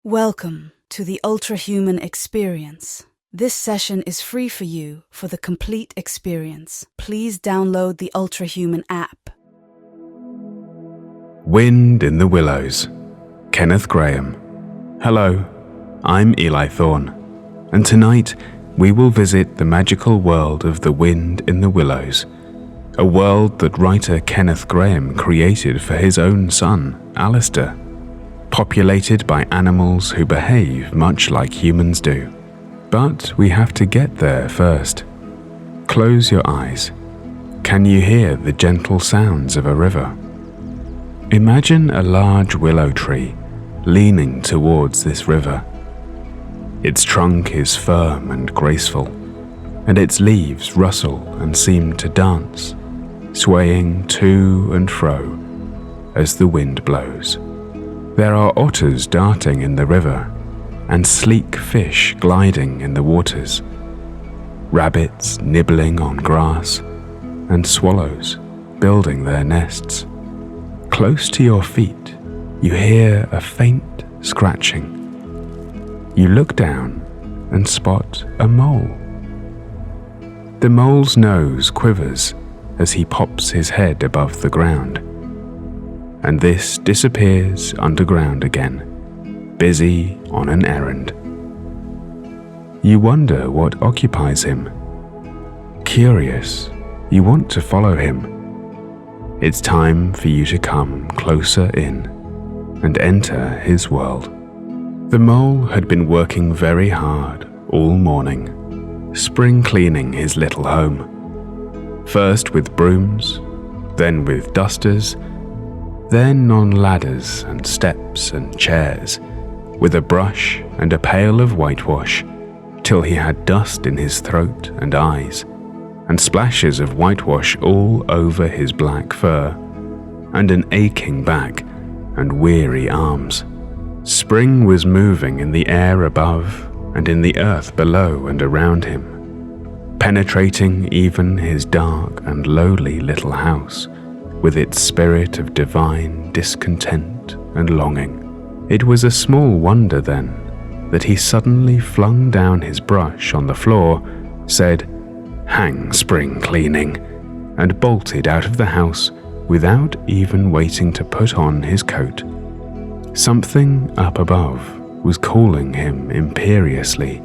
Welcome to the Ultrahuman experience. This session is free for you for the complete experience. Please download the Ultrahuman app. Wind in the Willows, Kenneth Graham. Hello, I'm Eli Thorne, and tonight we will visit the magical world of the wind in the willows, a world that writer Kenneth Graham created for his own son, Alistair, populated by animals who behave much like humans do. But we have to get there first. Close your eyes. Can you hear the gentle sounds of a river? Imagine a large willow tree leaning towards this river. Its trunk is firm and graceful, and its leaves rustle and seem to dance, swaying to and fro as the wind blows. There are otters darting in the river, and sleek fish gliding in the waters, rabbits nibbling on grass, and swallows building their nests. Close to your feet, you hear a faint scratching. You look down and spot a mole. The mole's nose quivers as he pops his head above the ground, and this disappears underground again, busy on an errand. You wonder what occupies him. Curious, you want to follow him. It's time for you to come closer in and enter his world. The mole had been working very hard all morning, spring cleaning his little home. First with brooms, then with dusters, then on ladders and steps and chairs, with a brush and a pail of whitewash, till he had dust in his throat and eyes, and splashes of whitewash all over his black fur, and an aching back and weary arms. Spring was moving in the air above and in the earth below and around him, penetrating even his dark and lowly little house, with its spirit of divine discontent and longing. It was a small wonder then that he suddenly flung down his brush on the floor, said, "Hang spring cleaning," and bolted out of the house without even waiting to put on his coat. Something up above was calling him imperiously,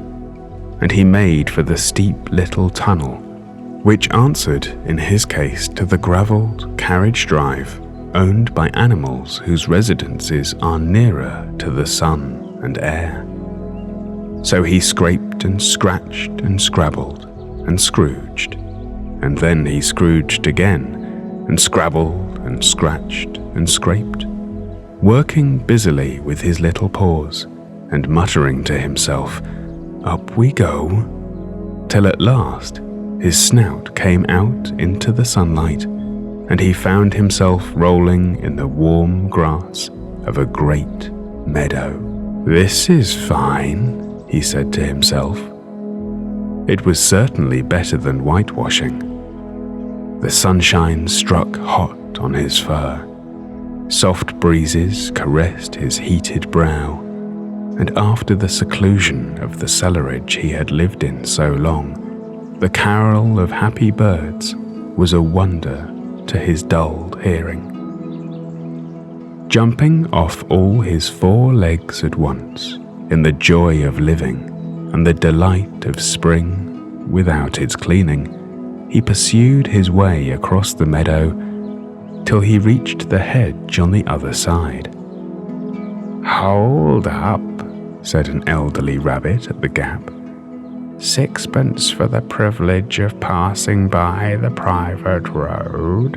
and he made for the steep little tunnel, which answered in his case to the gravelled carriage drive owned by animals whose residences are nearer to the sun and air. So he scraped and scratched and scrabbled and scrooged, and then he scrooged again and scrabbled and scratched and scraped, working busily with his little paws and muttering to himself, "Up we go," till at last his snout came out into the sunlight, and he found himself rolling in the warm grass of a great meadow. "This is fine," he said to himself. It was certainly better than whitewashing. The sunshine struck hot on his fur. Soft breezes caressed his heated brow, and after the seclusion of the cellarage he had lived in so long, the carol of happy birds was a wonder to his dulled hearing. Jumping off all his 4 legs at once, in the joy of living and the delight of spring without its cleaning, he pursued his way across the meadow till he reached the hedge on the other side. "Hold up," said an elderly rabbit at the gap. "Sixpence for the privilege of passing by the private road."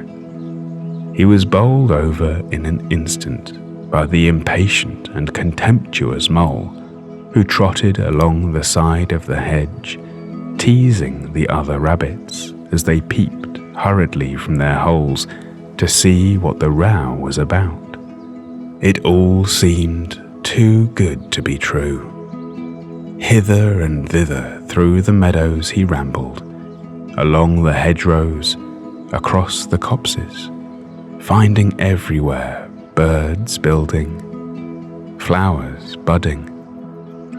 He was bowled over in an instant by the impatient and contemptuous mole, who trotted along the side of the hedge, teasing the other rabbits as they peeped hurriedly from their holes to see what the row was about. It all seemed too good to be true. Hither and thither through the meadows he rambled, along the hedgerows, across the copses, finding everywhere birds building, flowers budding,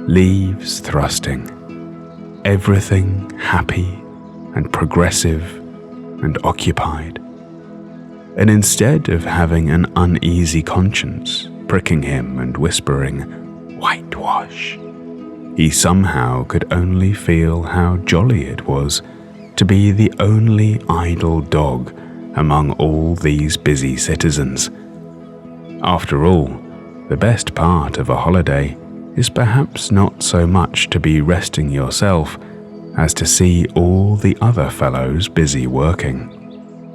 leaves thrusting, everything happy and progressive and occupied. And instead of having an uneasy conscience pricking him and whispering, "Whitewash," he somehow could only feel how jolly it was to be the only idle dog among all these busy citizens. After all, the best part of a holiday is perhaps not so much to be resting yourself as to see all the other fellows busy working.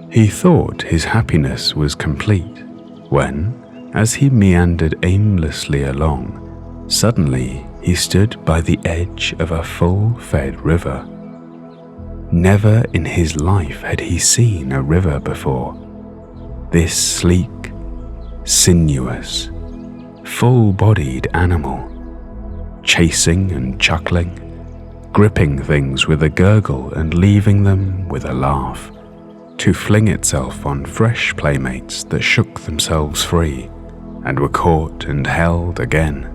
He thought his happiness was complete when, as he meandered aimlessly along, suddenly he stood by the edge of a full-fed river. Never in his life had he seen a river before. This sleek, sinuous, full-bodied animal, chasing and chuckling, gripping things with a gurgle and leaving them with a laugh, to fling itself on fresh playmates that shook themselves free and were caught and held again.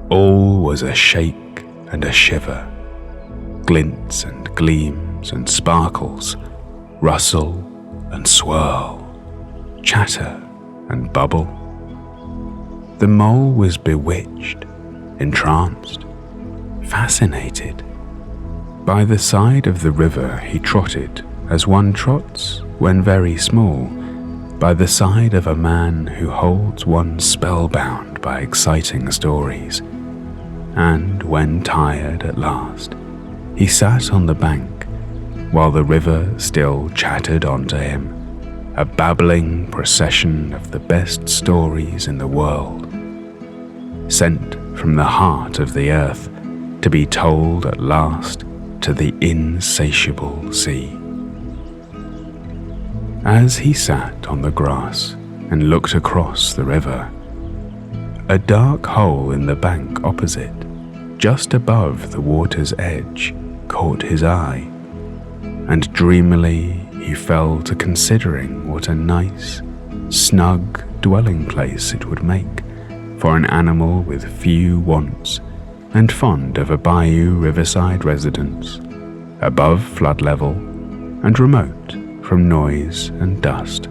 All was a shake and a shiver, glints and gleams and sparkles, rustle and swirl, chatter and bubble. The mole was bewitched, entranced, fascinated. By the side of the river he trotted, as one trots when very small, by the side of a man who holds one spellbound by exciting stories. And when tired at last, he sat on the bank while the river still chattered onto him, a babbling procession of the best stories in the world, sent from the heart of the earth to be told at last to the insatiable sea. As he sat on the grass and looked across the river, a dark hole in the bank opposite, just above the water's edge, caught his eye, and dreamily he fell to considering what a nice, snug dwelling place it would make for an animal with few wants and fond of a bayou riverside residence, above flood level and remote from noise and dust.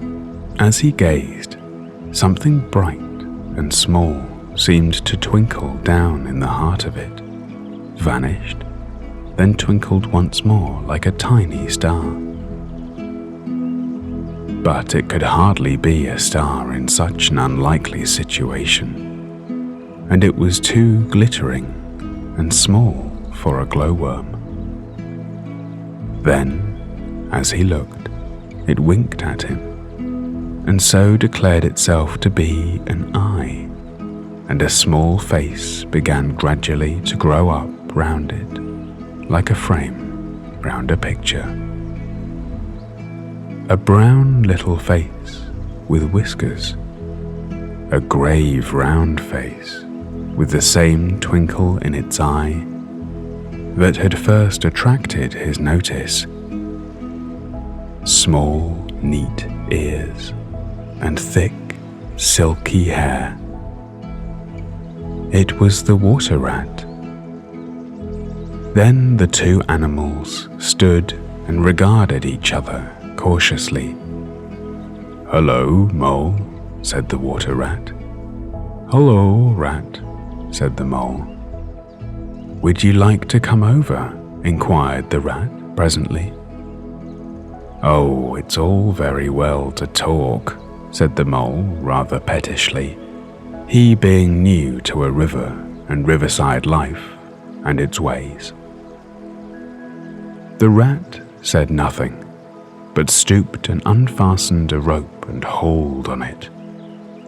As he gazed, something bright and small seemed to twinkle down in the heart of it, vanished, then twinkled once more like a tiny star. But it could hardly be a star in such an unlikely situation, and it was too glittering and small for a glowworm. Then, as he looked, it winked at him, and so declared itself to be an eye, and a small face began gradually to grow up round it, like a frame round a picture. A brown little face with whiskers, a grave round face with the same twinkle in its eye that had first attracted his notice, small, neat ears and thick, silky hair. It was the water rat. Then the two animals stood and regarded each other cautiously. "Hello, Mole," said the water rat. "Hello, Rat," said the mole. "Would you like to come over?" inquired the rat presently. "Oh, it's all very well to talk," said the mole rather pettishly, he being new to a river and riverside life and its ways. The rat said nothing, but stooped and unfastened a rope and hauled on it,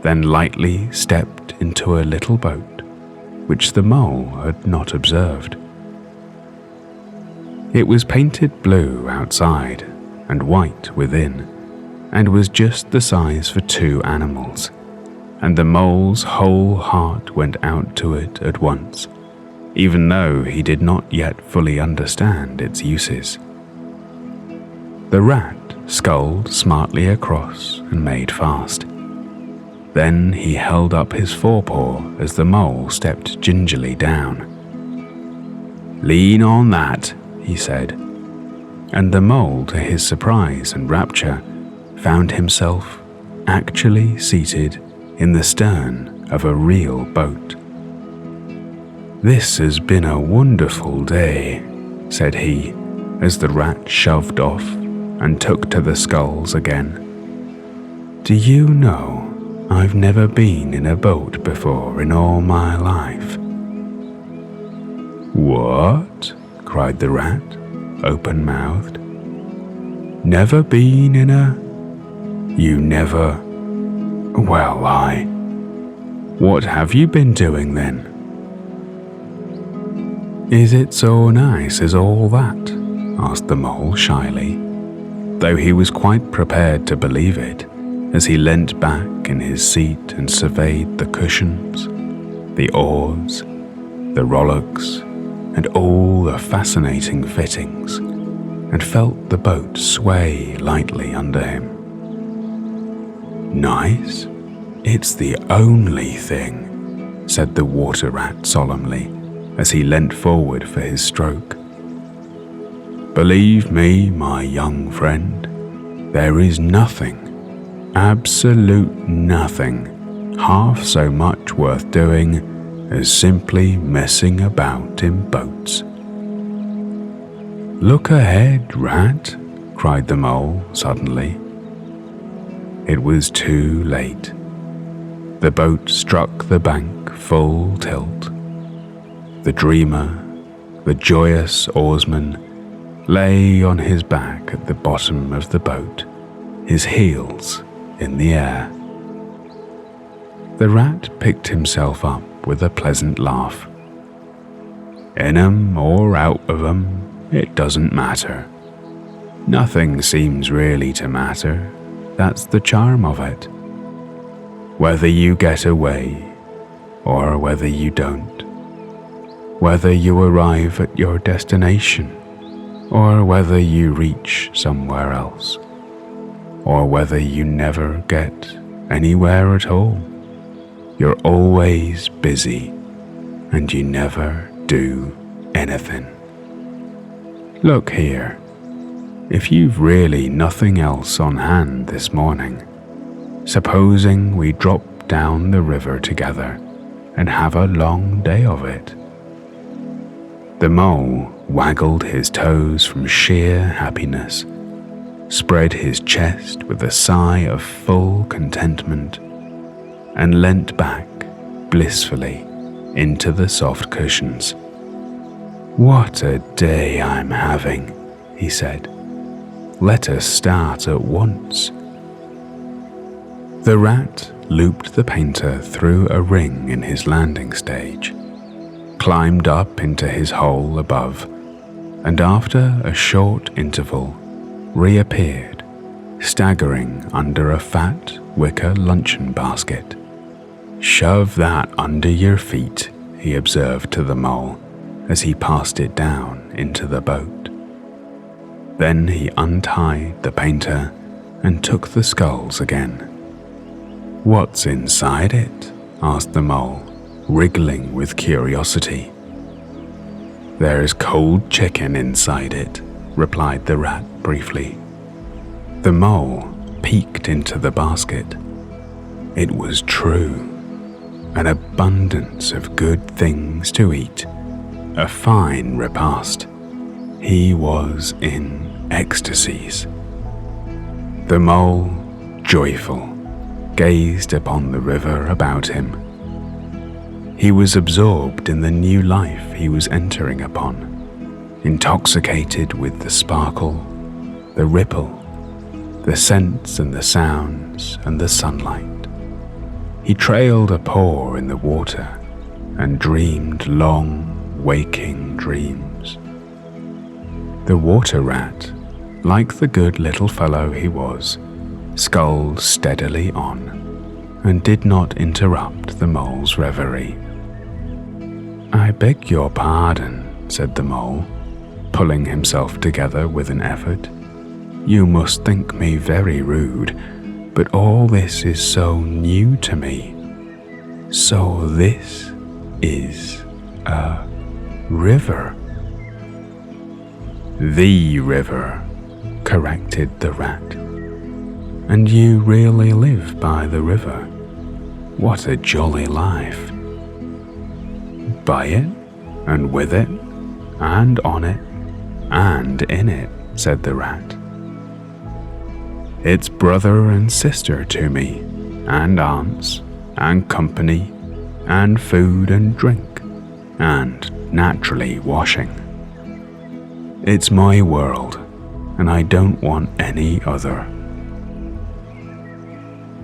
then lightly stepped into a little boat, which the mole had not observed. It was painted blue outside and white within, and was just the size for two animals, and the mole's whole heart went out to it at once, even though he did not yet fully understand its uses. The rat sculled smartly across and made fast. Then he held up his forepaw as the mole stepped gingerly down. "Lean on that," he said, and the mole, to his surprise and rapture, found himself actually seated in the stern of a real boat. "This has been a wonderful day," said he, as the rat shoved off and took to the sculls again. "Do you know, I've never been in a boat before in all my life." "What?" cried the rat, open-mouthed. "Never been in a... You never... Well, What have you been doing then?" "Is it so nice as all that?" asked the mole shyly, though he was quite prepared to believe it, as he leant back in his seat and surveyed the cushions, the oars, the rowlocks, and all the fascinating fittings, and felt the boat sway lightly under him. "Nice? It's the only thing," said the water rat solemnly, as he leant forward for his stroke. "Believe me, my young friend, there is nothing, absolute nothing, half so much worth doing as simply messing about in boats." "Look ahead, rat," cried the mole suddenly. It was too late. The boat struck the bank full tilt. The dreamer, the joyous oarsman, lay on his back at the bottom of the boat, his heels in the air. The rat picked himself up with a pleasant laugh. "In 'em or out of 'em, it doesn't matter. Nothing seems really to matter. That's the charm of it. Whether you get away or whether you don't, whether you arrive at your destination or whether you reach somewhere else, or whether you never get anywhere at all, you're always busy and you never do anything. Look here, if you've really nothing else on hand this morning, supposing we drop down the river together and have a long day of it." The mole waggled his toes from sheer happiness, spread his chest with a sigh of full contentment, and leant back blissfully into the soft cushions. "What a day I'm having," he said. "Let us start at once." The rat looped the painter through a ring in his landing stage, climbed up into his hole above, and after a short interval reappeared, staggering under a fat wicker luncheon basket. "Shove that under your feet," he observed to the mole as he passed it down into the boat. Then he untied the painter and took the sculls again. "What's inside it?" asked the mole, wriggling with curiosity. "There's cold chicken inside it," replied the rat briefly. The mole peeked into the basket. It was true. An abundance of good things to eat. A fine repast. He was in ecstasies. The mole, joyful, gazed upon the river about him. He was absorbed in the new life he was entering upon, intoxicated with the sparkle, the ripple, the scents and the sounds and the sunlight. He trailed a paw in the water and dreamed long, waking dreams. The water rat, like the good little fellow he was, sculled steadily on and did not interrupt the mole's reverie. "I beg your pardon," said the mole, pulling himself together with an effort. "You must think me very rude, but all this is so new to me. So this is a river. The river, corrected the rat. And you really live by the river. What a jolly life. By it, and with it, and on it, and in it, said the rat. It's brother and sister to me, and aunts, and company, and food and drink, and naturally washing. It's my world, and I don't want any other.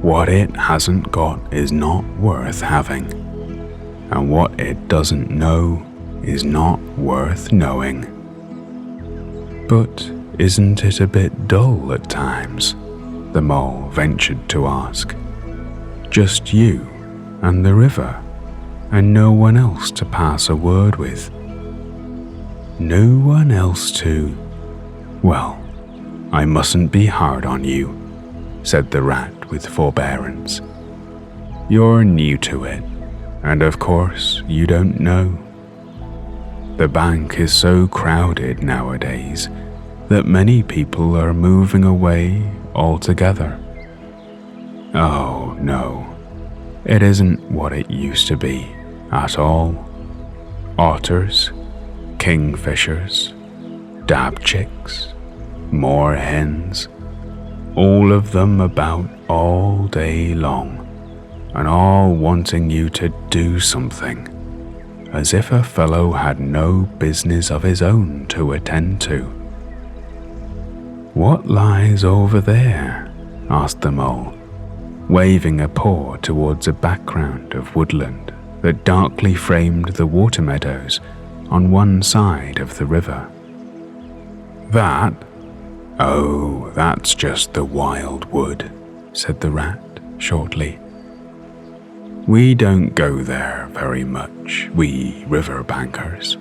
What it hasn't got is not worth having, and what it doesn't know is not worth knowing. But isn't it a bit dull at times? The mole ventured to ask. Just you and the river, and no one else to pass a word with. No one else to... Well, I mustn't be hard on you, said the rat with forbearance. You're new to it, and of course you don't know. The bank is so crowded nowadays that many people are moving away altogether. Oh no, it isn't what it used to be at all. Otters, kingfishers, dabchicks, moorhens, all of them about all day long, and all wanting you to do something, as if a fellow had no business of his own to attend to. What lies over there? Asked the mole, waving a paw towards a background of woodland that darkly framed the water meadows on one side of the river. That? Oh, that's just the wild wood, said the rat shortly. We don't go there very much, we river bankers.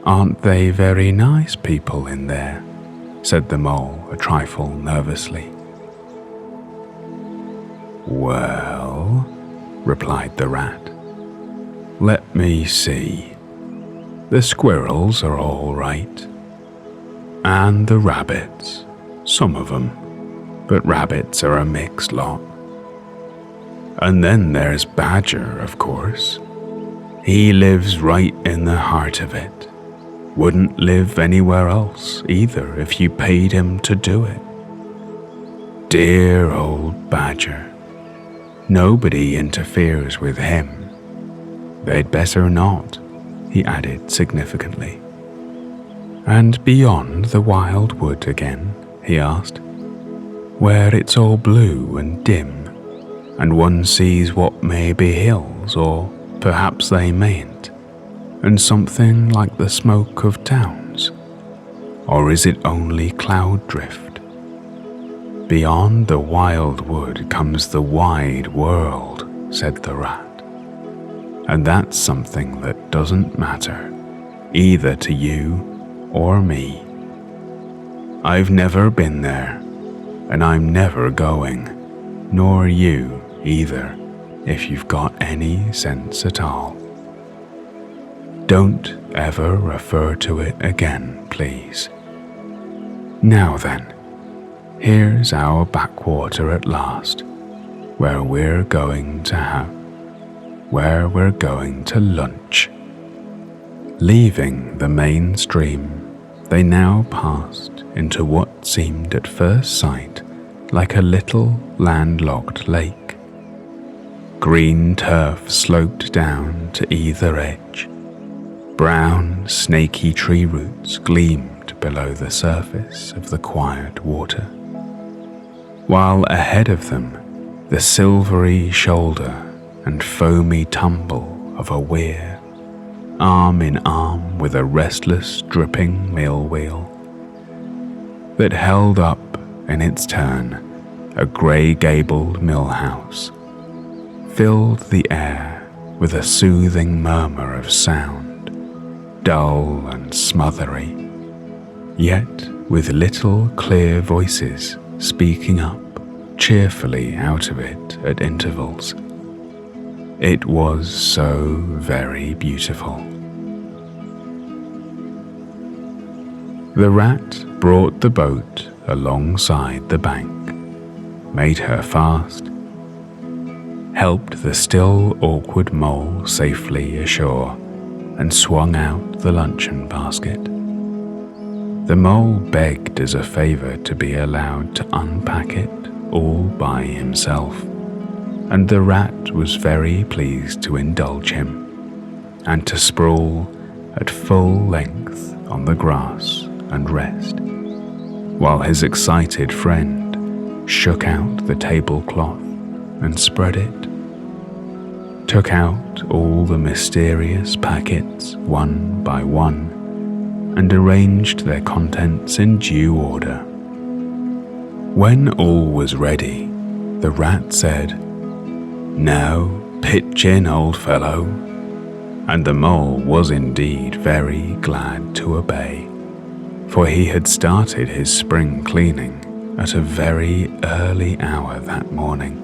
Aren't they very nice people in there? Said the mole a trifle nervously. Well, replied the rat, let me see. The squirrels are all right, and the rabbits, some of them, but rabbits are a mixed lot. And then there's Badger, of course. He lives right in the heart of it. Wouldn't live anywhere else either if you paid him to do it. Dear old Badger. Nobody interferes with him. They'd better not, he added significantly. And beyond the wild wood again, he asked, where it's all blue and dim, and one sees what may be hills, or perhaps they mayn't, and something like the smoke of towns? Or is it only cloud drift? Beyond the wild wood comes the wide world, said the rat. And that's something that doesn't matter, either to you or me. I've never been there, and I'm never going, nor you either, if you've got any sense at all. Don't ever refer to it again, please. Now then, here's our backwater at last, where we're going to lunch. Leaving the main stream, they now passed into what seemed at first sight like a little landlocked lake. Green turf sloped down to either edge. Brown, snaky tree roots gleamed below the surface of the quiet water, while ahead of them the silvery shoulder and foamy tumble of a weir, arm in arm with a restless, dripping mill wheel, that held up in its turn a grey-gabled mill house, filled the air with a soothing murmur of sound, dull and smothery, yet with little clear voices speaking up cheerfully out of it at intervals. It was so very beautiful. The rat brought the boat alongside the bank, made her fast, helped the still awkward mole safely ashore, and swung out the luncheon basket. The mole begged as a favor to be allowed to unpack it all by himself, and the rat was very pleased to indulge him, and to sprawl at full length on the grass and rest, while his excited friend shook out the tablecloth and spread it, took out all the mysterious packets one by one, and arranged their contents in due order. When all was ready, the rat said, "Now pitch in, old fellow," and the mole was indeed very glad to obey, for he had started his spring cleaning at a very early hour that morning,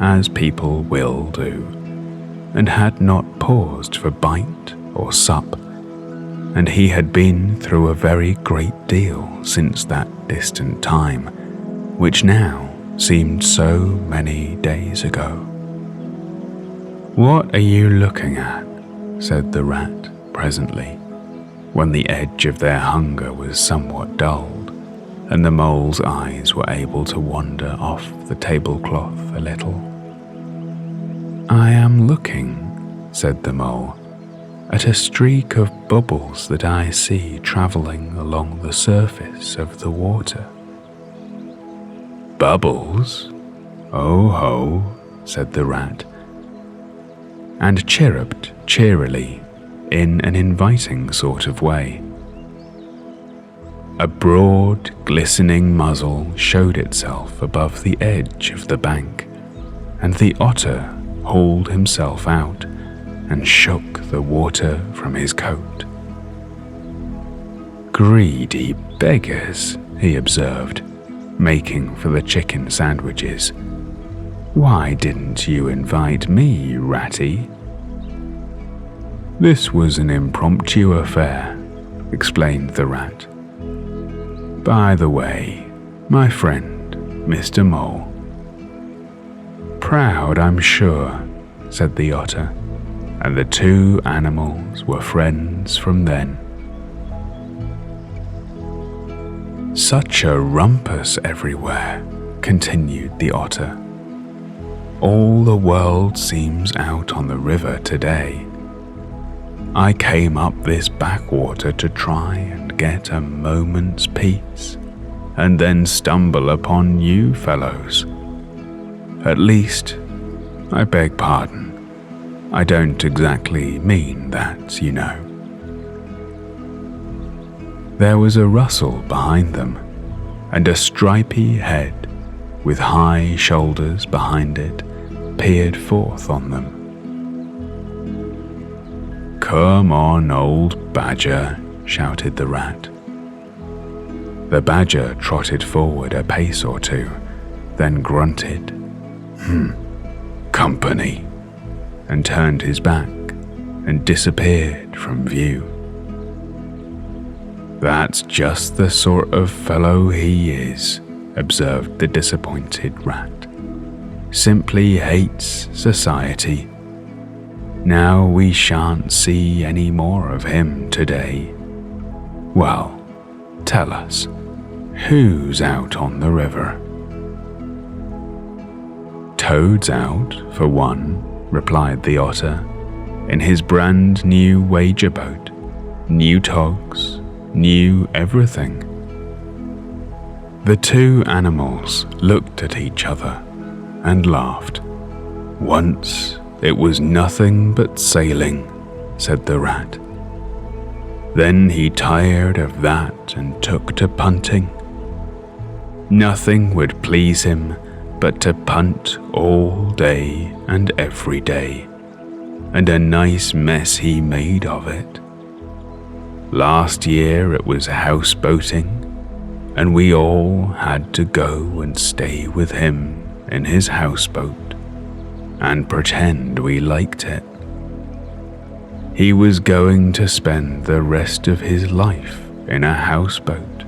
as people will do, and had not paused for bite or sup, and he had been through a very great deal since that distant time, which now seemed so many days ago. "What are you looking at?" said the rat presently, when the edge of their hunger was somewhat dulled, and the mole's eyes were able to wander off the tablecloth a little. "I am looking," said the mole, "at a streak of bubbles that I see travelling along the surface of the water." "Bubbles? Oh ho," said the rat, and chirruped cheerily in an inviting sort of way. A broad, glistening muzzle showed itself above the edge of the bank, and the otter hauled himself out and shook the water from his coat. "Greedy beggars," he observed, making for the chicken sandwiches. "Why didn't you invite me, Ratty?" "This was an impromptu affair," explained the rat. "By the way, my friend, Mr. Mole." "Proud, I'm sure," said the otter, and the two animals were friends from then. "Such a rumpus everywhere," continued the otter. "All the world seems out on the river today. I came up this backwater to try and get a moment's peace, and then stumble upon you fellows. At least, I beg pardon, I don't exactly mean that, you know." There was a rustle behind them, and a stripy head with high shoulders behind it peered forth on them. "Come on, old badger," shouted the rat. The badger trotted forward a pace or two, then grunted, "Company," and turned his back and disappeared from view. "That's just the sort of fellow he is," observed the disappointed rat. "Simply hates society. Now we shan't see any more of him today. Well, tell us, who's out on the river?" "Toad's out, for one," replied the otter, "in his brand new wager boat. New togs, new everything." The two animals looked at each other and laughed. "Once it was nothing but sailing," said the rat. "Then he tired of that and took to punting. Nothing would please him but to punt all day and every day, and a nice mess he made of it. Last year it was houseboating, and we all had to go and stay with him in his houseboat and pretend we liked it. He was going to spend the rest of his life in a houseboat.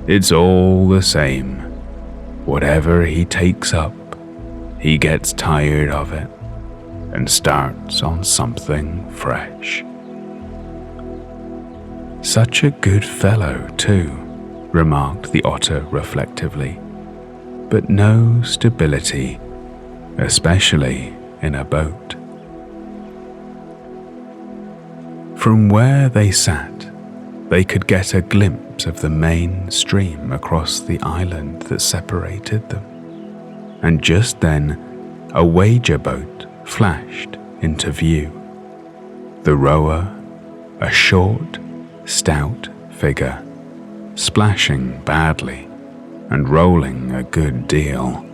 It's all the same. Whatever he takes up, he gets tired of it and starts on something fresh. Such a good fellow, too, remarked the otter reflectively, but no stability, especially in a boat. From where they sat, they could get a glimpse of the main stream across the island that separated them, and just then a wager boat flashed into view. The rower, a short, stout figure, splashing badly and rolling a good deal,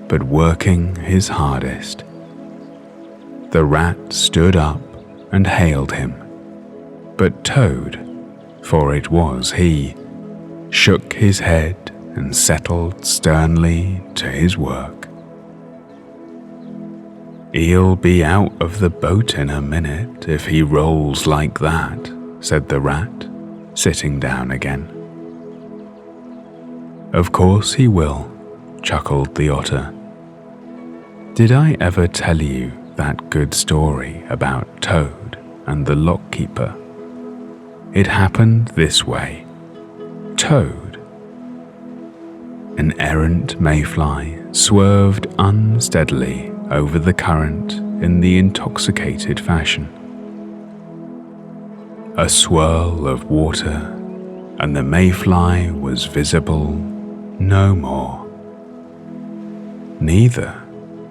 but working his hardest. The rat stood up and hailed him, but Toad, for it was he, shook his head and settled sternly to his work. "He'll be out of the boat in a minute if he rolls like that," said the rat, sitting down again. "Of course he will," chuckled the otter. "Did I ever tell you that good story about Toad and the lockkeeper? It happened this way. Toad, an errant mayfly, swerved unsteadily over the current in the intoxicated fashion. A swirl of water, and the mayfly was visible no more. Neither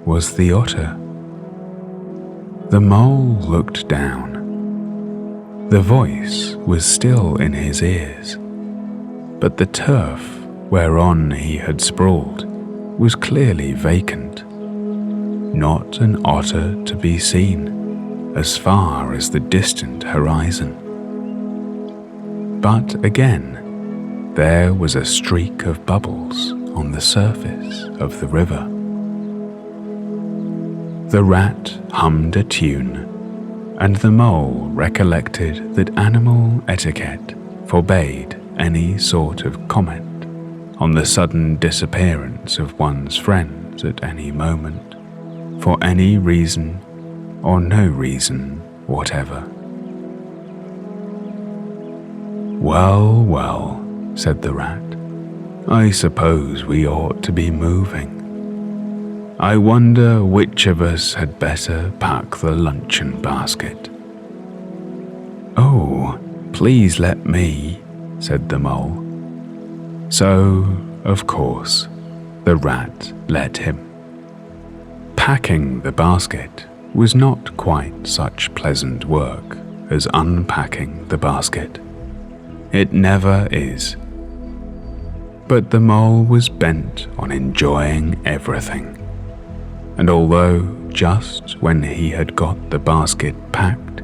was the otter. The mole looked down. The voice was still in his ears, but the turf whereon he had sprawled was clearly vacant. Not an otter to be seen as far as the distant horizon. But again, there was a streak of bubbles on the surface of the river. The rat hummed a tune, and the mole recollected that animal etiquette forbade any sort of comment on the sudden disappearance of one's friends at any moment, for any reason or no reason whatever. "Well, well," said the rat, "I suppose we ought to be moving. I wonder which of us had better pack the luncheon basket." "Oh, please let me," said the mole. So, of course, the rat let him. Packing the basket was not quite such pleasant work as unpacking the basket. It never is. But the mole was bent on enjoying everything. And although just when he had got the basket packed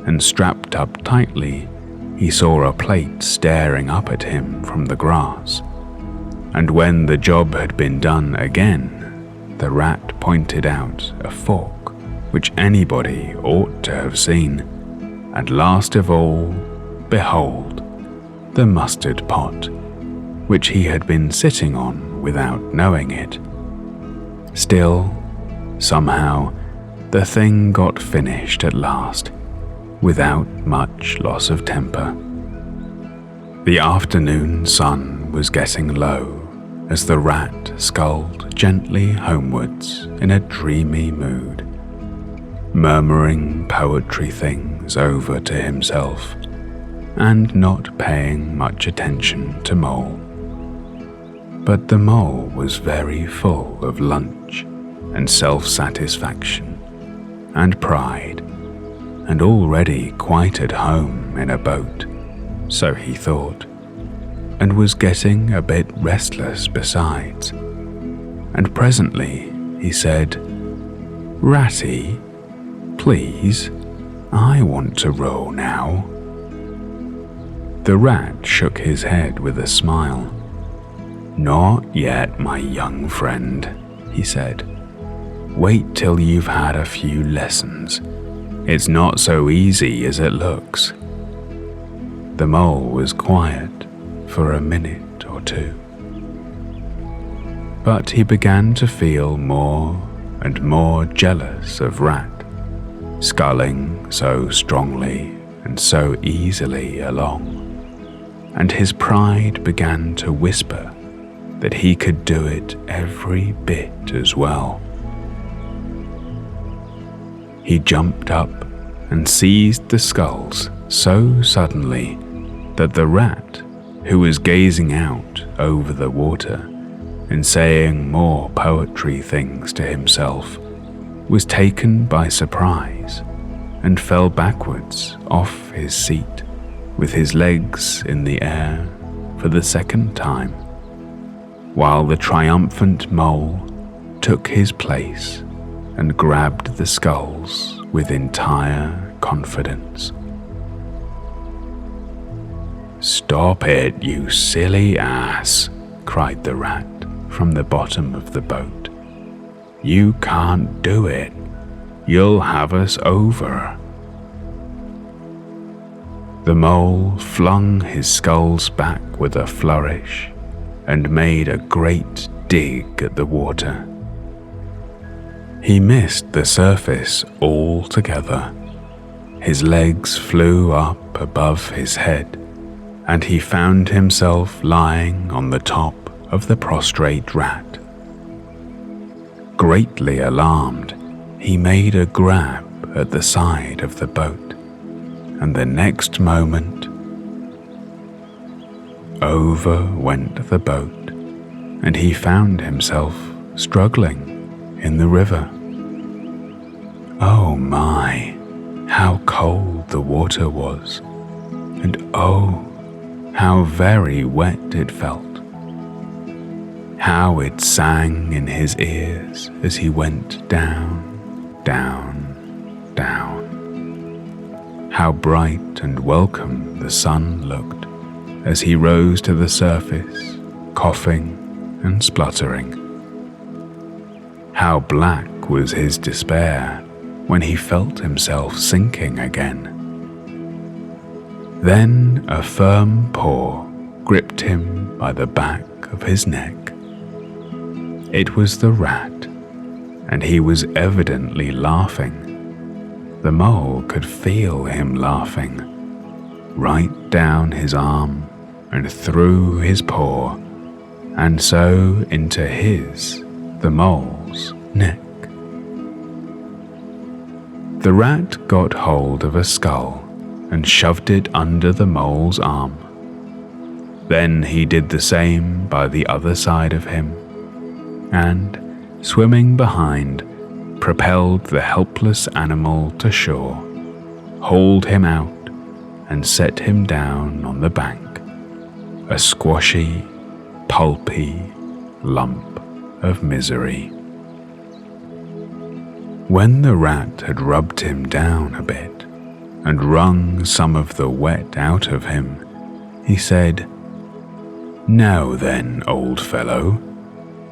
and strapped up tightly, he saw a plate staring up at him from the grass, and when the job had been done again, the rat pointed out a fork which anybody ought to have seen, and last of all, behold, the mustard pot, which he had been sitting on without knowing it. Still, somehow, the thing got finished at last, without much loss of temper. The afternoon sun was getting low as the rat sculled gently homewards in a dreamy mood, murmuring poetry things over to himself and not paying much attention to Mole. But the mole was very full of lunch and self-satisfaction and pride, and already quite at home in a boat, so he thought, and was getting a bit restless besides. And presently he said, "Ratty, please, I want to row now." The rat shook his head with a smile. "Not yet, my young friend," he said. "Wait till you've had a few lessons. It's not so easy as it looks." The mole was quiet for a minute or two. But he began to feel more and more jealous of Rat, sculling so strongly and so easily along, and his pride began to whisper that he could do it every bit as well. He jumped up and seized the sculls so suddenly that the rat, who was gazing out over the water and saying more poetry things to himself, was taken by surprise and fell backwards off his seat with his legs in the air for the second time, while the triumphant mole took his place and grabbed the sculls with entire confidence. "Stop it, you silly ass," cried the rat from the bottom of the boat. "You can't do it. You'll have us over." The mole flung his sculls back with a flourish and made a great dig at the water. He missed the surface altogether. His legs flew up above his head, and he found himself lying on the top of the prostrate rat. Greatly alarmed, he made a grab at the side of the boat, and the next moment, over went the boat, and he found himself struggling in the river. Oh my, how cold the water was, and oh, how very wet it felt. How it sang in his ears as he went down, down, down. How bright and welcome the sun looked as he rose to the surface, coughing and spluttering. How black was his despair when he felt himself sinking again. Then a firm paw gripped him by the back of his neck. It was the rat, and he was evidently laughing. The mole could feel him laughing, right down his arm and through his paw, and so into his, the mole's, neck. The rat got hold of a skull and shoved it under the mole's arm. Then he did the same by the other side of him, and, swimming behind, propelled the helpless animal to shore, hauled him out, and set him down on the bank, a squashy, pulpy lump of misery. When the rat had rubbed him down a bit and wrung some of the wet out of him, he said, "Now then, old fellow,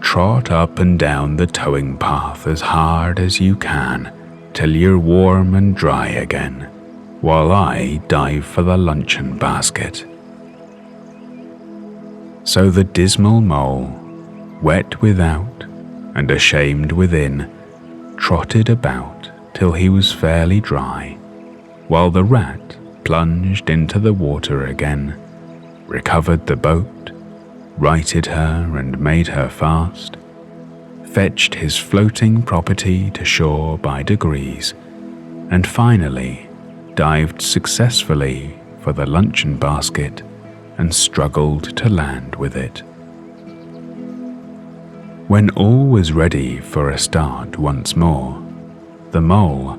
trot up and down the towing path as hard as you can till you're warm and dry again, while I dive for the luncheon basket." So the dismal mole, wet without and ashamed within, trotted about till he was fairly dry, while the rat plunged into the water again, recovered the boat, righted her and made her fast, fetched his floating property to shore by degrees, and finally dived successfully for the luncheon basket and struggled to land with it. When all was ready for a start once more, the mole,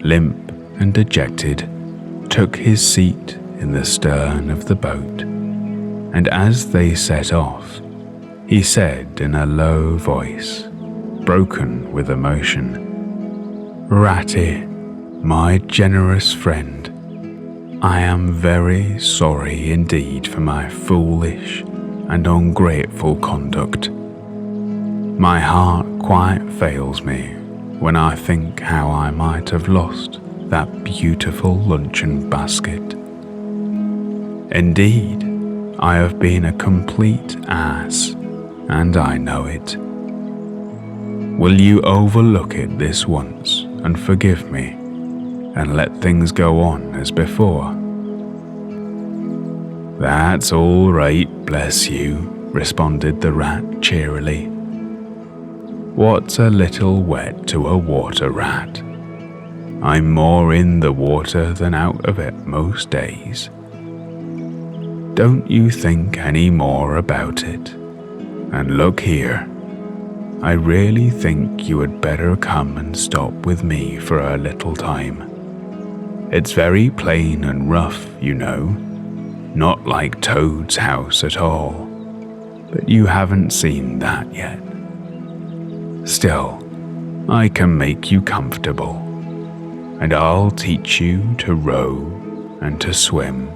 limp and dejected, took his seat in the stern of the boat, and as they set off, he said in a low voice, broken with emotion, "Ratty, my generous friend, I am very sorry indeed for my foolish and ungrateful conduct. My heart quite fails me when I think how I might have lost that beautiful luncheon basket. Indeed, I have been a complete ass, and I know it. Will you overlook it this once and forgive me, and let things go on as before? That's all right, bless you, responded the rat cheerily. What's a little wet to a water rat? I'm more in the water than out of it most days. Don't you think any more about it? And look here, I really think you had better come and stop with me for a little time. It's very plain and rough, you know, not like Toad's house at all, but you haven't seen that yet. Still, I can make you comfortable, and I'll teach you to row and to swim,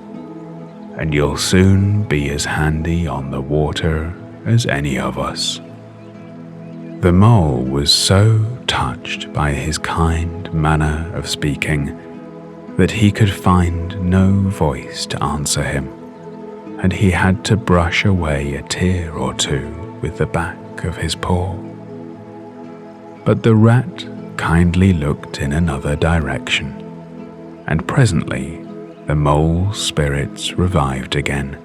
and you'll soon be as handy on the water as any of us. The mole was so touched by his kind manner of speaking that he could find no voice to answer him, and he had to brush away a tear or two with the back of his paw. But the rat kindly looked in another direction, and presently the mole's spirits revived again,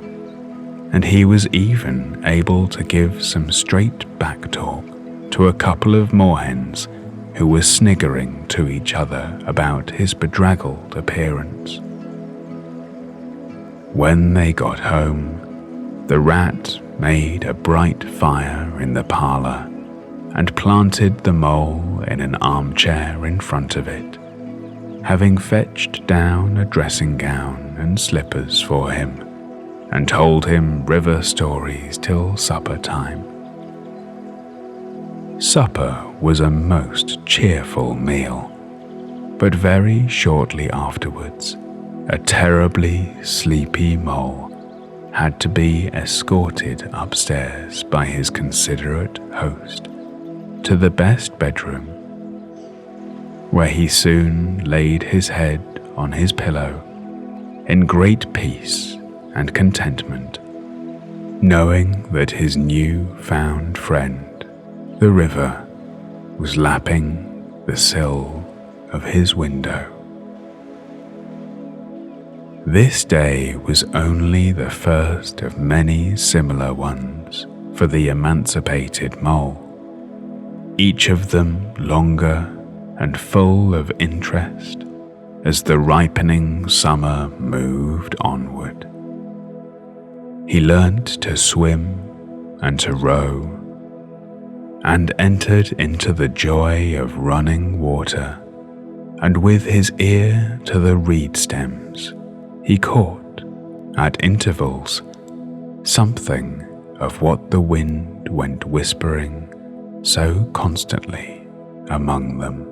and he was even able to give some straight back talk to a couple of moorhens who were sniggering to each other about his bedraggled appearance. When they got home, the rat made a bright fire in the parlour and planted the mole in an armchair in front of it, having fetched down a dressing gown and slippers for him, and told him river stories till supper time. Supper was a most cheerful meal, but very shortly afterwards, a terribly sleepy mole had to be escorted upstairs by his considerate host to the best bedroom, where he soon laid his head on his pillow in great peace and contentment, knowing that his new-found friend, the river, was lapping the sill of his window. This day was only the first of many similar ones for the emancipated mole, each of them longer and full of interest as the ripening summer moved onward. He learnt to swim and to row, and entered into the joy of running water, and with his ear to the reed stems, he caught, at intervals, something of what the wind went whispering so constantly among them.